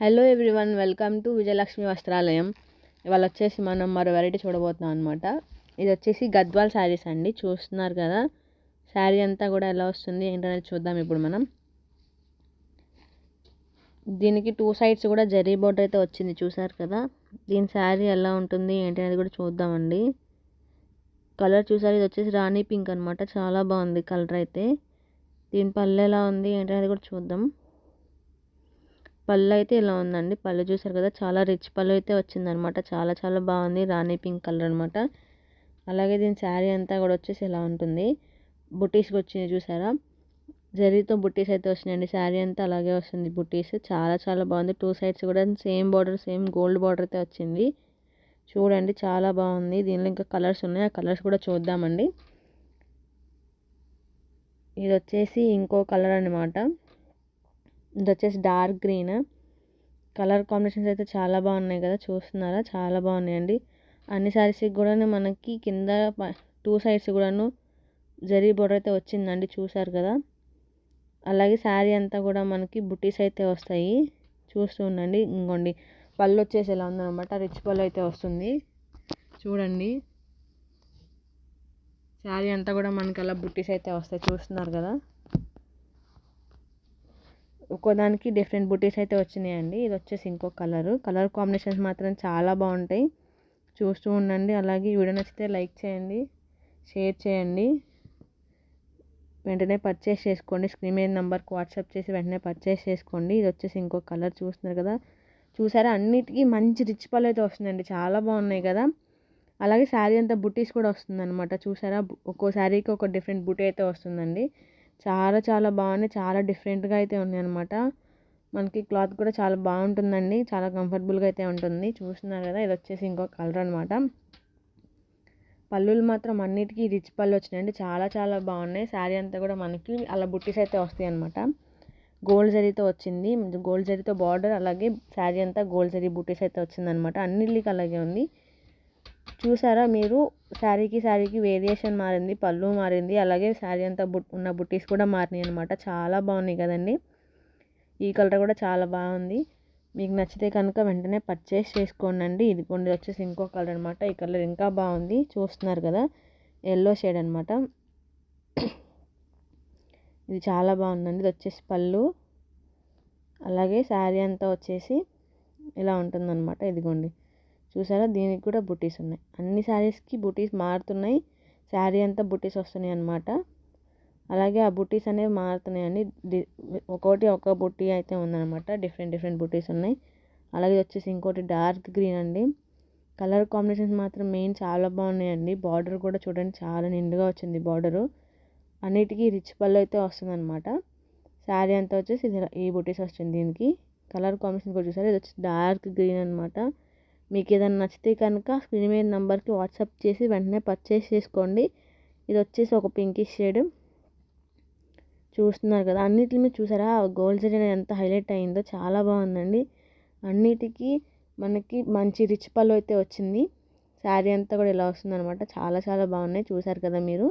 Hello everyone, welcome to Vijayalakshmi Vastralayam. ఇవాళ వచ్చేసి మనం మరో వెరైటీ చూడబోతున్నాం అనమాట. ఇది వచ్చేసి గద్వాల్ శారీస్ అండి. చూస్తున్నారు కదా, శారీ అంతా కూడా ఎలా వస్తుంది ఏంటనేది చూద్దాం ఇప్పుడు మనం. దీనికి 2 సైడ్స్ కూడా జరీ బోర్డర్ అయితే వచ్చింది, చూసారు కదా. దీని శారీ ఎలా ఉంటుంది ఏంటి అనేది కూడా చూద్దామండి. కలర్ చూసారు, ఇది వచ్చేసి రాణి పింక్ అనమాట. చాలా బాగుంది కలర్ అయితే. దీని పళ్ళు ఎలా ఉంది ఏంటి అనేది కూడా చూద్దాం. పళ్ళు అయితే ఇలా ఉందండి. పళ్ళు చూసారు కదా, చాలా రిచ్ పళ్ళు అయితే వచ్చిందనమాట. చాలా చాలా బాగుంది, రాణి పింక్ కలర్ అనమాట. అలాగే దీని శారీ అంతా కూడా వచ్చేసి ఇలా ఉంటుంది. బుటీస్కి వచ్చింది చూసారా, జరీతో బుటీస్ అయితే వచ్చినాయండి. శారీ అంతా అలాగే వస్తుంది బుటీస్. చాలా చాలా బాగుంది. 2 సైడ్స్ కూడా same border, same gold border అయితే వచ్చింది. చూడండి చాలా బాగుంది. దీనిలో ఇంకా కలర్స్ ఉన్నాయి, ఆ కలర్స్ కూడా చూద్దామండి. ఇది వచ్చేసి ఇంకో కలర్ అనమాట. ఇది వచ్చేసి డార్క్ గ్రీన్ కలర్. కాంబినేషన్స్ అయితే చాలా బాగున్నాయి కదా, చూస్తున్నారా, చాలా బాగున్నాయండి. అన్ని శారీస్కి కూడా మనకి కింద 2 సైడ్స్ కూడాను జరీ బోర్డర్ అయితే వచ్చిందండి, చూసారు కదా. అలాగే శారీ అంతా కూడా మనకి బుటీస్ అయితే వస్తాయి, చూస్తూ ఉండండి. ఇంకోండి పళ్ళు వచ్చేసి ఎలా ఉందన్నమాట, రిచ్ పళ్ళు అయితే వస్తుంది. చూడండి, శారీ అంతా కూడా మనకి అలా బుటీస్ అయితే వస్తాయి, చూస్తున్నారు కదా. ఒక్కోదానికి డిఫరెంట్ బుటీస్ అయితే వచ్చినాయండి. ఇది వచ్చేసి ఇంకో కలర్ కాంబినేషన్స్ మాత్రం చాలా బాగుంటాయి, చూస్తూ ఉండండి. అలాగే వీడియో నచ్చితే లైక్ చేయండి, షేర్ చేయండి. వెంటనే పర్చేస్ చేసుకోండి. స్క్రీన్ మీద నెంబర్కి వాట్సాప్ చేసి వెంటనే పర్చేస్ చేసుకోండి. ఇది వచ్చేసి ఇంకో కలర్, చూస్తున్నారు కదా. చూసారా, అన్నిటికీ మంచి రిచ్ పళ్ళు అయితే వస్తుందండి, చాలా బాగున్నాయి కదా. అలాగే శారీ అంతా బుటీస్ కూడా వస్తుందన్నమాట. చూసారా, ఒక్కో శారీకి ఒక డిఫరెంట్ బుటీ అయితే వస్తుందండి. చాలా చాలా బాగున్నాయి, చాలా డిఫరెంట్గా అయితే ఉన్నాయి అనమాట. మనకి క్లాత్ కూడా చాలా బాగుంటుందండి, చాలా కంఫర్టబుల్గా అయితే ఉంటుంది. చూస్తున్నారు కదా, ఇది వచ్చేసి ఇంకో కలర్ అనమాట. పళ్ళులు మాత్రం అన్నిటికీ రిచ్ పళ్ళు వచ్చినాయండి, చాలా చాలా బాగున్నాయి. శారీ అంతా కూడా మనకి అలా బుట్టీస్ అయితే వస్తాయి అనమాట. గోల్డ్ జరీతో వచ్చింది, గోల్డ్ జరీతో బార్డర్, అలాగే శారీ అంతా గోల్డ్ జరీ బుట్టీస్ అయితే వచ్చిందనమాట. అన్నిటికి అలాగే ఉంది. చూసారా మీరు, శారీకి వేరియేషన్ మారింది, పళ్ళు మారింది, అలాగే శారీ అంతా ఉన్న బుట్టీస్ కూడా మారినాయి అనమాట. చాలా బాగున్నాయి కదండి. ఈ కలర్ కూడా చాలా బాగుంది. మీకు నచ్చితే కనుక వెంటనే పర్చేస్ చేసుకోండి. ఇది కొన్ని వచ్చేసి ఇంకో కలర్ అనమాట. ఈ కలర్ ఇంకా బాగుంది, చూస్తున్నారు కదా, ఎల్లో షేడ్ అనమాట. ఇది చాలా బాగుందండి. ఇది వచ్చేసి పళ్ళు, అలాగే శారీ అంతా వచ్చేసి ఇలా ఉంటుందన్నమాట. ఇదిగోండి, చూసారా, దీనికి కూడా బుటీస్ ఉన్నాయి. అన్ని శారీస్కి బుటీస్ మారుతున్నాయి, శారీ అంతా బుటీస్ వస్తున్నాయి అన్నమాట. అలాగే ఆ బుటీస్ అనేవి మారుతున్నాయండి. ఒక్కొక్కటి ఒక్క బుటీ అయితే ఉందన్నమాట. డిఫరెంట్ డిఫరెంట్ బుటీస్ ఉన్నాయి. అలాగే వచ్చేసి ఇంకోటి డార్క్ గ్రీన్ అండి. కలర్ కాంబినేషన్స్ మాత్రం మెయిన్ చాలా బాగున్నాయండి. బార్డర్ కూడా చూడండి, చాలా నిండుగా వచ్చింది బార్డరు. అన్నిటికీ రిచ్ పళ్ళు అయితే వస్తుందన్నమాట. శారీ అంతా వచ్చేసి ఈ బుటీస్ వచ్చింది. దీనికి కలర్ కాంబినేషన్ కూడా చూసారు, ఇది వచ్చి డార్క్ గ్రీన్ అనమాట. మీకు ఏదైనా నచ్చితే కనుక స్క్రీన్ మీద నెంబర్కి వాట్సాప్ చేసి వెంటనే పర్చేస్ చేసుకోండి. ఇది వచ్చేసి ఒక పింకిష్ షేడ్, చూస్తున్నారు కదా. అన్నిటి మీద చూసారా, గోల్డ్ జరీ ఎంత హైలైట్ అయిందో, చాలా బాగుందండి. అన్నిటికీ మనకి మంచి రిచ్ పళ్ళు అయితే వచ్చింది. శారీ అంతా కూడా ఇలా వస్తుందన్నమాట. చాలా చాలా బాగున్నాయి, చూసారు కదా మీరు.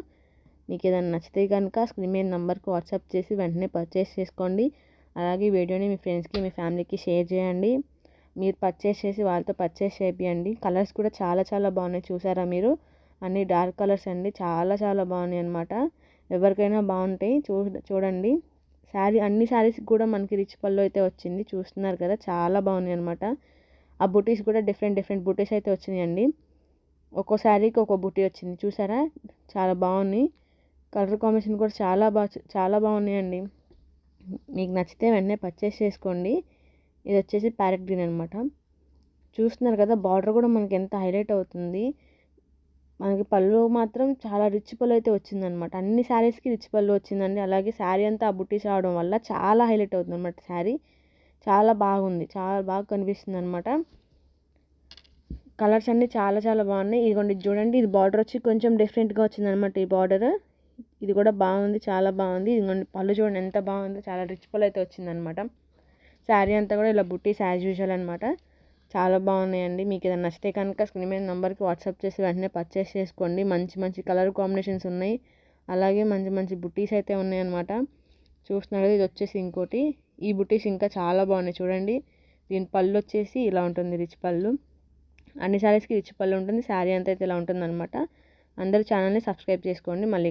మీకు ఏదైనా నచ్చితే కనుక స్క్రీన్ మీద నెంబర్కి వాట్సాప్ చేసి వెంటనే పర్చేస్ చేసుకోండి. అలాగే వీడియోని మీ ఫ్రెండ్స్కి, మీ ఫ్యామిలీకి షేర్ చేయండి. మీరు పర్చేస్ చేసి వాళ్ళతో పర్చేస్ చేయండి. కలర్స్ కూడా చాలా చాలా బాగున్నాయి, చూసారా మీరు. అన్ని డార్క్ కలర్స్ అండి, చాలా చాలా బాగున్నాయి అనమాట. ఎవరికైనా బాగుంటాయి. చూడండి, అన్ని శారీస్కి కూడా మనకి రిచ్ పళ్ళు అయితే వచ్చింది, చూస్తున్నారు కదా, చాలా బాగున్నాయి అనమాట. ఆ బుటీస్ కూడా డిఫరెంట్ డిఫరెంట్ బుటీస్ అయితే వచ్చినాయండి. ఒక్కో శారీకి ఒక్కో బుటీ వచ్చింది, చూసారా, చాలా బాగున్నాయి. కలర్ కాంబినేషన్ కూడా చాలా బాగున్నాయండి. మీకు నచ్చితే వెంటనే పర్చేస్ చేసుకోండి. ఇది వచ్చేసి ప్యారెట్ గ్రీన్ అనమాట. చూస్తున్నారు కదా, బార్డర్ కూడా మనకి ఎంత హైలైట్ అవుతుంది. మనకి పళ్ళు మాత్రం చాలా రిచ్ పళ్ళు అయితే వచ్చిందనమాట. అన్ని శారీస్కి రిచ్ పళ్ళు వచ్చిందండి. అలాగే శారీ అంతా ఆ బుట్టీస్ రావడం వల్ల చాలా హైలైట్ అవుతుంది అనమాట. శారీ చాలా బాగుంది, చాలా బాగా కనిపిస్తుంది అనమాట. కలర్స్ అన్నీ చాలా చాలా బాగున్నాయి. ఇదిగోండి చూడండి, ఇది బార్డర్ వచ్చి కొంచెం డిఫరెంట్గా వచ్చిందనమాట. ఈ బార్డర్ ఇది కూడా బాగుంది, చాలా బాగుంది. ఇదిగోండి పళ్ళు చూడండి ఎంత బాగుందో, చాలా రిచ్ పళ్ళు అయితే వచ్చిందనమాట. శారీ అంతా కూడా ఇలా బుట్టీస్ యాజ్ యూజువల్ అనమాట. చాలా బాగున్నాయండి. మీకు ఏదైనా నచ్చితే కనుక స్క్రీన్ మీద నెంబర్కి వాట్సాప్ చేసి వెంటనే పర్చేస్ చేసుకోండి. మంచి మంచి కలర్ కాంబినేషన్స్ ఉన్నాయి, అలాగే మంచి మంచి బుట్టీస్ అయితే ఉన్నాయన్నమాట. చూస్తున్నారు, ఇది వచ్చేసి ఇంకోటి. ఈ బుట్టీస్ ఇంకా చాలా బాగున్నాయి చూడండి. దీని పళ్ళు వచ్చేసి ఇలా ఉంటుంది, రిచ్ పళ్ళు. అన్ని శారీస్కి రిచ్ పళ్ళు ఉంటుంది. శారీ అంతా అయితే ఇలా ఉంటుందన్నమాట. అందరూ ఛానల్ని సబ్స్క్రైబ్ చేసుకోండి. మళ్ళీ